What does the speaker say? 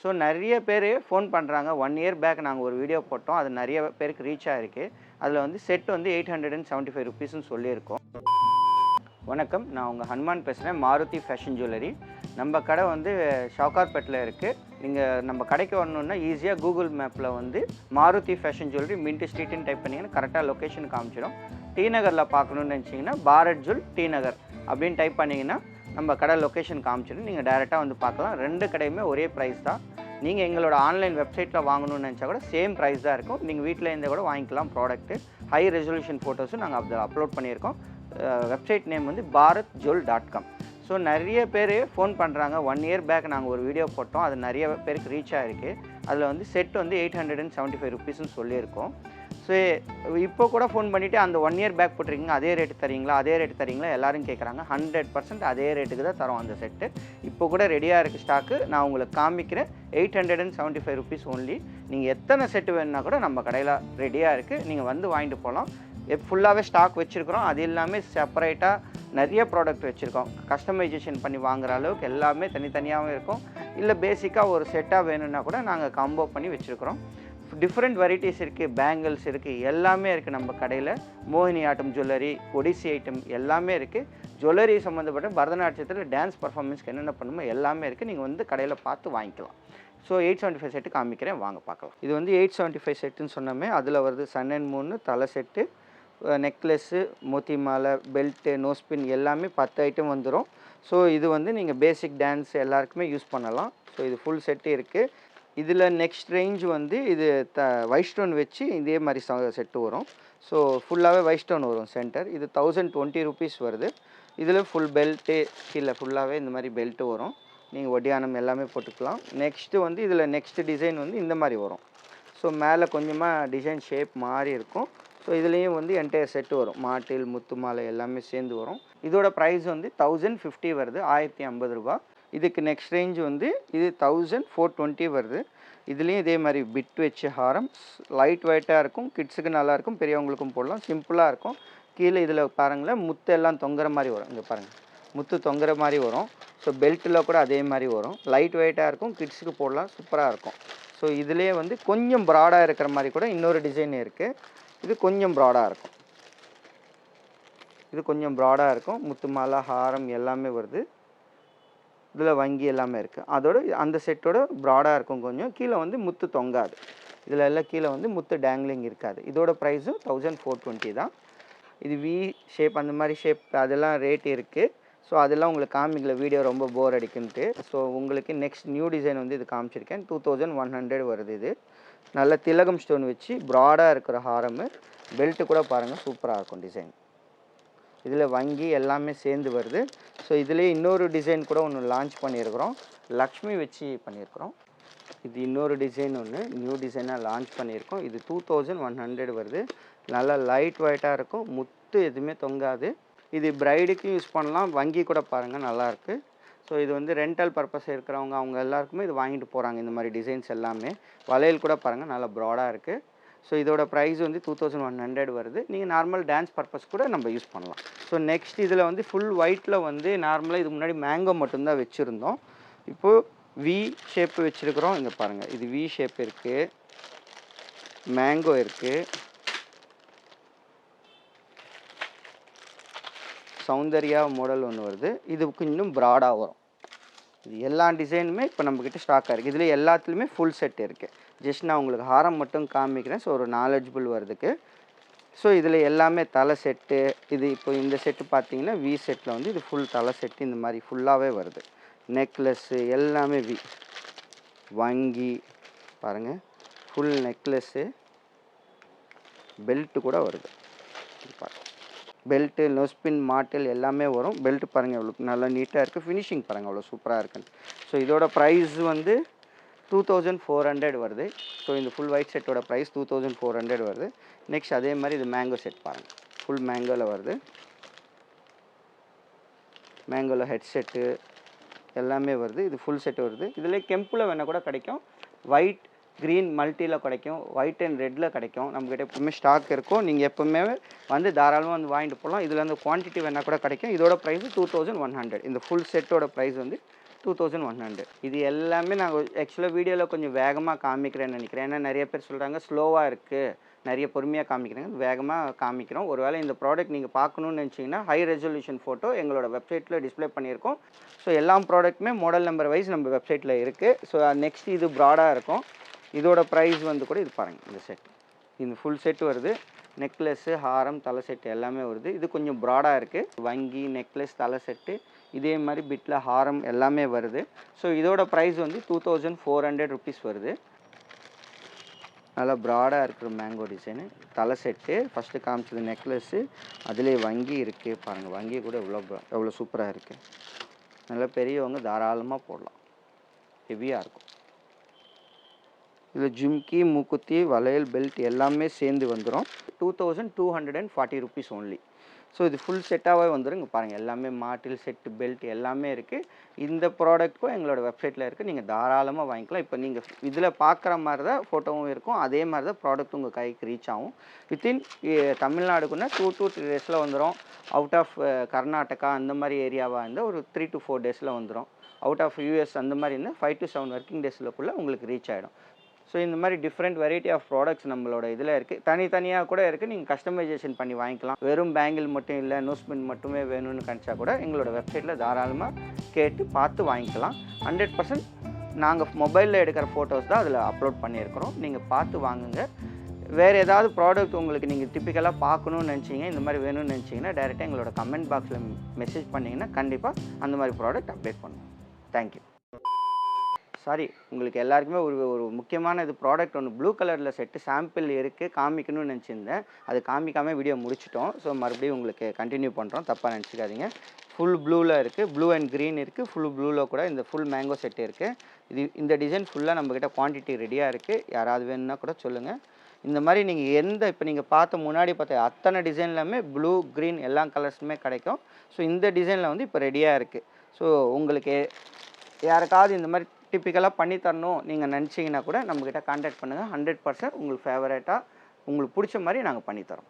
So நிறைய பேர் phone பண்ணுறாங்க. 1 இயர் பேக் நாங்கள் ஒரு வீடியோ போட்டோம். அது நிறைய பேருக்கு ரீச் ஆகிருக்கு. அதில் வந்து செட் வந்து ₹875ன்னு சொல்லியிருக்கோம். வணக்கம், நான் உங்கள் ஹனுமான் பேசுகிறேன். Maruti fashion jewellery. நம்ம கடை வந்து ஷவுகார்பேட்டில் இருக்குது. நீங்கள் நம்ம கடைக்கு வரணுன்னா ஈஸியாக கூகுள் மேப்பில் வந்து மாருதி ஃபேஷன் ஜுவல்லரி மின்ட் ஸ்ட்ரீட்னு டைப் பண்ணிங்கன்னா கரெக்டாக லொக்கேஷன் காமிச்சிடும். டி நகரில் பார்க்கணுன்னு நினச்சிங்கன்னா பாரத் ஜுவல் டி நகர் அப்படின்னு டைப் பண்ணிங்கன்னா நம்ம கடை லொக்கேஷன் காமிச்சிடும். நீங்கள் டேரெக்டாக வந்து பார்க்கலாம். 2 கடையுமே ஒரே ப்ரைஸ் தான். நீங்கள் எங்களோட ஆன்லைன் வெப்சைட்டில் வாங்கணும்னு நினச்சா கூட சேம் ப்ரைஸ் தான் இருக்கும். நீங்கள் வீட்டில் இருந்தே கூட வாங்கிக்கலாம் ப்ராடக்ட்டு. ஹை ரெசல்யூஷன் ஃபோட்டோஸும் நாங்கள் அதில் அப்லோட் பண்ணியிருக்கோம். வெப்சைட் நேம் வந்து bharatjewel.com. ஸோ நிறைய பேர் ஃபோன் பண்ணுறாங்க. 1 இயர் பேக் நாங்கள் ஒரு வீடியோ போட்டோம். அது நிறைய பேருக்கு ரீச் ஆகிருக்கு. அதில் வந்து செட் வந்து ₹875ன்னு சொல்லியிருக்கோம். ஸோ இப்போ கூட ஃபோன் பண்ணிவிட்டு அந்த 1 இயர் பேக் போட்டிருக்கீங்க, அதே ரேட்டு தரீங்களா, அதே ரேட்டு தரீங்களா எல்லோரும் கேட்குறாங்க. 100% அதே ரேட்டுக்கு தான் தரோம் அந்த செட்டு. இப்போ கூட ரெடியாக இருக்குது ஸ்டாக்கு. நான் உங்களுக்கு காமிக்கிறேன். ₹875 ஒன்லி. நீங்கள் எத்தனை செட்டு வேணுன்னா கூட நம்ம கடையில் ரெடியாக இருக்குது. நீங்கள் வந்து வாங்கிட்டு போகலாம். ஃபுல்லாகவே ஸ்டாக் வச்சுருக்கிறோம். அது இல்லாமல் செப்பரேட்டாக நிறைய ப்ராடக்ட் வச்சுருக்கோம். கஸ்டமைசேஷன் பண்ணி வாங்குகிற அளவுக்கு எல்லாமே தனித்தனியாகவும் இருக்கும். இல்லை பேசிக்காக ஒரு செட்டாக வேணும்னா கூட நாங்கள் காம்போ பண்ணி வச்சுருக்கிறோம். டிஃப்ரெண்ட் வெரைட்டிஸ் இருக்குது, பேங்கிள்ஸ் இருக்குது, எல்லாமே இருக்குது நம்ம கடையில். மோகினி ஆட்டம் ஜுவல்லரி, ஒடிசி ஐட்டம் எல்லாமே இருக்குது. ஜுவல்லரி சம்மந்தப்பட்ட பரதநாட்டியத்தில் டான்ஸ் பர்ஃபார்மன்ஸ்க்கு என்னென்ன பண்ணுமோ எல்லாமே இருக்குது. நீங்கள் வந்து கடையில் பார்த்து வாங்கிக்கலாம். ஸோ 875 செட்டு காமிக்கிறேன், வாங்க பார்க்கலாம். இது வந்து 875 செட்டுன்னு சொன்னோமே, அதில் வருது சன் அண்ட் மூணு தலை செட்டு, நெக்லஸ்ஸு, மோத்தி மாலை, பெல்ட்டு, நோஸ்பின் எல்லாமே 10 ஐட்டம் வந்துடும். ஸோ இது வந்து நீங்கள் பேசிக் டான்ஸ் எல்லாருக்குமே யூஸ் பண்ணலாம். ஸோ இது ஃபுல் செட்டு இருக்குது. இதில் நெக்ஸ்ட் ரேஞ்ச் வந்து இது ஒயிட் ஸ்டோன் வச்சு இதே மாதிரி செட்டு வரும். ஸோ ஃபுல்லாகவே ஒயிட் ஸ்டோன் வரும் சென்டர். இது ₹1020 வருது. இதில் ஃபுல் பெல்ட்டு கீழே ஃபுல்லாகவே இந்த மாதிரி பெல்ட்டு வரும். நீங்கள் ஒடியானம் எல்லாமே போட்டுக்கலாம். நெக்ஸ்ட்டு வந்து இதில் நெக்ஸ்ட் டிசைன் வந்து இந்த மாதிரி வரும். ஸோ மேலே கொஞ்சமாக டிசைன் ஷேப் மாறி இருக்கும். ஸோ இதுலேயும் வந்து என்டையர் செட்டு வரும். மாட்டில், முத்து மாலை எல்லாமே சேர்ந்து வரும். இதோட ப்ரைஸ் வந்து ₹1050 வருது, ₹1050. இதுக்கு நெக்ஸ்ட் ரேஞ்ச் வந்து இது $1420 வருது. இதுலேயும் இதே மாதிரி பிட் வச்சு ஹாரம், லைட் வெயிட்டாக இருக்கும், கிட்ஸுக்கு நல்லாயிருக்கும், பெரியவங்களுக்கும் போடலாம், சிம்பிளாக இருக்கும். கீழே இதில் பாருங்களேன், முத்து எல்லாம் தொங்குற மாதிரி வரும். இங்கே பாருங்கள், முத்து தொங்குற மாதிரி வரும். ஸோ பெல்ட்டில் கூட அதே மாதிரி வரும். லைட் வெயிட்டாக இருக்கும், கிட்ஸுக்கு போடலாம், சூப்பராக இருக்கும். ஸோ இதுலேயே வந்து கொஞ்சம் ப்ராடாக இருக்கிற மாதிரி கூட இன்னொரு டிசைன் இருக்குது. இது கொஞ்சம் ப்ராடாக இருக்கும். இது கொஞ்சம் ப்ராடாக இருக்கும். முத்து மாலை, ஹாரம் எல்லாமே வருது. இதில் வங்கி எல்லாமே இருக்குது. அதோட அந்த செட்டோட ப்ராடாக இருக்கும். கொஞ்சம் கீழே வந்து முத்து தொங்காது. இதில் எல்லாம் கீழே வந்து முத்து டேங்லிங் இருக்காது. இதோட ப்ரைஸும் $1420 தான். இது வி ஷேப் அந்த மாதிரி ஷேப் அதெல்லாம் ரேட் இருக்குது. ஸோ அதெல்லாம் உங்களுக்கு காமிக்கல, வீடியோ ரொம்ப போர் அடிக்குன்ட்டு. ஸோ உங்களுக்கு நெக்ஸ்ட் நியூ டிசைன் வந்து இது காமிச்சிருக்கேன். 2100 வருது. இது நல்ல திலகம் ஸ்டோன் வச்சு ப்ராடாக இருக்கிற ஹாரமு. பெல்ட்டு கூட பாருங்கள், சூப்பராக இருக்கும் டிசைன். இதில் வங்கி எல்லாமே சேர்ந்து வருது. ஸோ இதுலேயே இன்னொரு டிசைன் கூட ஒன்று லான்ச் பண்ணியிருக்கிறோம். லக்ஷ்மி வச்சு பண்ணியிருக்கிறோம். இது இன்னொரு டிசைன் ஒன்று நியூ டிசைனாக லான்ச் பண்ணியிருக்கோம். இது 2100 வருது. நல்லா லைட் வெயிட்டாக இருக்கும், முத்து எதுவுமே தொங்காது. இது பிரைடுக்கும் யூஸ் பண்ணலாம். வங்கி கூட பாருங்கள், நல்லாயிருக்கு. ஸோ இது வந்து ரெண்டல் பர்பஸ் இருக்கிறவங்க அவங்க எல்லாருக்குமே இது வாங்கிட்டு போகிறாங்க. இந்த மாதிரி டிசைன்ஸ் எல்லாமே. வளையல் கூட பாருங்கள், நல்லா ப்ராடாக இருக்குது. ஸோ இதோட ப்ரைஸ் வந்து 2100 வருது. நீங்கள் நார்மல் டான்ஸ் பர்பஸ் கூட நம்ம யூஸ் பண்ணலாம். ஸோ நெக்ஸ்ட் இதில் வந்து ஃபுல் ஒயிட்டில் வந்து நார்மலாக இதுக்கு முன்னாடி மேங்கோ மட்டும்தான் வச்சுருந்தோம். இப்போது வி ஷேப் வச்சுருக்கிறோம். இங்கே பாருங்கள், இது வி ஷேப் இருக்குது, மேங்கோ இருக்குது, சௌந்தர்யா மாடல் ஒன்று வருது. இதுக்கு இன்னும் ப்ராடாக வரும். இது எல்லா டிசைனுமே இப்போ நம்மக்கிட்ட ஸ்டாக்காக இருக்குது. இதில் எல்லாத்துலேயுமே ஃபுல் செட் இருக்குது. ஜஸ்ட் நான் உங்களுக்கு ஹாரம் மட்டும் காமிக்கிறேன். ஸோ ஒரு நாலேஜபிள் வருதுக்கு. ஸோ இதில் எல்லாமே தலை செட்டு. இது இப்போ இந்த செட்டு பார்த்தீங்கன்னா வி செட்டில் வந்து இது ஃபுல் தலை செட்டு இந்த மாதிரி ஃபுல்லாகவே வருது. நெக்லஸ்ஸு எல்லாமே வி. வங்கி பாருங்கள், ஃபுல் நெக்லஸ்ஸு, பெல்ட்டு கூட வருது. பெல்ட்டு, நோஸ்பின், மாட்டில் எல்லாமே வரும். பெல்ட்டு பாருங்கள் எவ்வளோ நல்லா நீட்டாக இருக்குது. ஃபினிஷிங் பாருங்கள் அவ்வளோ சூப்பராக இருக்குன்னு. ஸோ இதோட ப்ரைஸ் வந்து 2400 வருது. ஸோ இந்த ஃபுல் ஒயிட் செட்டோட ப்ரைஸ் 2400 வருது. நெக்ஸ்ட் அதே மாதிரி இது மேங்கோ செட் பாருங்கள், ஃபுல் மேங்கோவில் வருது. மேங்கோவில் ஹெட் செட்டு எல்லாமே வருது. இது ஃபுல் செட்டு வருது. இதில் கெம்பில் வேணால் கூட கிடைக்கும். ஒயிட், க்ரீன் மல்ட்டியில் கிடைக்கும், ஒயிட் அண்ட் ரெட்டில் கிடைக்கும். நம்மக்கிட்ட எப்போவுமே ஸ்டாக் இருக்கும். நீங்கள் எப்போவுமே வந்து தாராளமாக வந்து வாங்கிட்டு போகலாம். இதில் வந்து குவான்டிட்டி வேணால் கூட கிடைக்கும். இதோட ப்ரைஸ் 2100. இந்த ஃபுல் செட்டோட ப்ரைஸ் வந்து 2100. இது எல்லாமே நான் ஆக்சுவலாக வீடியோவில் கொஞ்சம் வேகமாக காமிக்கிறேன்னு நினைக்கிறேன். ஏன்னா நிறைய பேர் சொல்கிறாங்க ஸ்லோவாக இருக்குது, நிறைய பொறுமையாக காமிக்கிறாங்க. வேகமாக காமிக்கிறோம். ஒருவேளை இந்த ப்ராடக்ட் நீங்கள் பார்க்கணுன்னு நினச்சிங்கன்னா ஹை ரெசல்யூஷன் ஃபோட்டோ எங்களோட வெப்சைட்டில் டிஸ்பிளே பண்ணியிருக்கோம். ஸோ எல்லா ப்ராடக்ட்டுமே மாடல் நம்பர் வைஸ் நம்ம வெப்சைட்டில் இருக்குது. ஸோ நெக்ஸ்ட் இது ப்ராடாக இருக்கும். இதோட ப்ரைஸ் வந்து கூட இது பாருங்கள், இந்த செட் இந்த ஃபுல் செட் வருது. நெக்லஸ்ஸு, ஹாரம், தலை செட்டு எல்லாமே வருது. இது கொஞ்சம் ப்ராடாக இருக்குது. வங்கி, நெக்லஸ், தலை செட்டு இதே மாதிரி பிட்டில் ஹாரம் எல்லாமே வருது. ஸோ இதோட ப்ரைஸ் வந்து 2400 ருபீஸ் வருது. நல்லா ப்ராடாக இருக்கிற மேங்கோ டிசைனு. தலை செட்டு ஃபஸ்ட்டு காமிச்சது நெக்லஸ்ஸு, அதிலே வங்கி இருக்குது பாருங்கள். வங்கி கூட எவ்வளோ சூப்பராக இருக்குது. நல்லா பெரியவங்க தாராளமாக போடலாம், ஹெவியாக இருக்கும். இதில் ஜிம்கி, மூக்குத்தி, வளையல், பெல்ட் எல்லாமே சேர்ந்து வந்துடும். 2240 ருபீஸ் ஒன்லி. ஸோ இது ஃபுல் செட்டாகவே வந்துடும். இங்கே பாருங்கள், எல்லாமே மாட்டில் செட்டு, பெல்ட் எல்லாமே இருக்குது. இந்த ப்ராடக்ட்க்கும் எங்களோட வெப்சைட்டில் இருக்குது. நீங்கள் தாராளமாக வாங்கிக்கலாம். இப்போ நீங்கள் இதில் பார்க்குற மாதிரி தான் ஃபோட்டோவும் இருக்கும், அதே மாதிரி தான் ப்ராடக்ட் உங்கள் கைக்கு ரீச் ஆகும். வித்தின் தமிழ்நாடுக்குன்னா 2 to 3 டேஸில் வந்துடும். அவுட் ஆஃப் கர்நாடகா அந்த மாதிரி ஏரியாவாக இருந்தால் ஒரு 3 to 4 டேஸில் வந்துடும். அவுட் ஆஃப் யூஎஸ் அந்த மாதிரி இருந்தால் 5 to 7 ஒர்க்கிங் டேஸ்லக்குள்ளே உங்களுக்கு ரீச் ஆகிடும். ஸோ இந்த மாதிரி டிஃப்ரெண்ட் வெரைட்டி ஆஃப் ப்ராடக்ட்ஸ் நம்மளோட இதில் இருக்குது. தனித்தனியாக கூட இருக்குது. நீங்கள் கஸ்டமைசேஷன் பண்ணி வாங்கிக்கலாம். வெறும் பேங்கிள் மட்டும் இல்லை, நோஸ்பின் மட்டுமே வேணும்னு கணிச்சா கூட எங்களோட வெப்சைட்டில் தாராளமாக கேட்டு பார்த்து வாங்கிக்கலாம். 100% நாங்கள் மொபைலில் எடுக்கிற ஃபோட்டோஸ் தான் அதில் அப்லோட் பண்ணியிருக்கிறோம். நீங்கள் பார்த்து வாங்குங்க. வேறு ஏதாவது ப்ராடக்ட் உங்களுக்கு நீங்கள் டிப்பிக்கலாக பார்க்கணுன்னு நினச்சிங்க, இந்த மாதிரி வேணும்னு நினச்சிங்கன்னா டேரெக்டாக எங்களோட கமெண்ட் பாக்ஸில் மெசேஜ் பண்ணிங்கன்னா கண்டிப்பாக அந்த மாதிரி ப்ராடக்ட் அப்டேட் பண்ணுவோம். தேங்க்யூ. சாரி, உங்களுக்கு எல்லாருக்குமே ஒரு முக்கியமான இது ப்ராடக்ட் ஒன்று ப்ளூ கலரில் செட்டு சாம்பிள் இருக்குது, காமிக்கணும்னு நினச்சிருந்தேன். அது காமிக்காமல் வீடியோ முடிச்சிட்டோம். ஸோ மறுபடியும் உங்களுக்கு கண்டினியூ பண்ணுறோம், தப்பாக நினச்சிக்காதீங்க. ஃபுல் ப்ளூவில் இருக்குது, ப்ளூ அண்ட் க்ரீன் இருக்குது. ஃபுல் ப்ளூவில் கூட இந்த ஃபுல் மேங்கோ செட்டு இருக்குது. இந்த டிசைன் ஃபுல்லாக நம்மக்கிட்ட குவான்டிட்டி ரெடியாக இருக்குது. யாராவது வேணும்னா கூட சொல்லுங்கள். இந்த மாதிரி நீங்கள் இப்போ நீங்கள் முன்னாடி பார்த்த அத்தனை டிசைன்லாமே ப்ளூ, க்ரீன் எல்லா கலர்ஸுமே கிடைக்கும். ஸோ இந்த டிசைனில் வந்து இப்போ ரெடியாக இருக்குது. ஸோ உங்களுக்கு யாருக்காவது இந்த மாதிரி டிப்பிக்கலாக பண்ணி தரணும் நீங்கள் நினச்சிங்கன்னா கூட நம்மக்கிட்ட கான்டாக்ட் பண்ணுங்கள். 100% உங்களுக்கு ஃபேவரேட்டாக உங்களுக்கு பிடிச்ச மாதிரி நாங்கள் பண்ணித்தரோம்.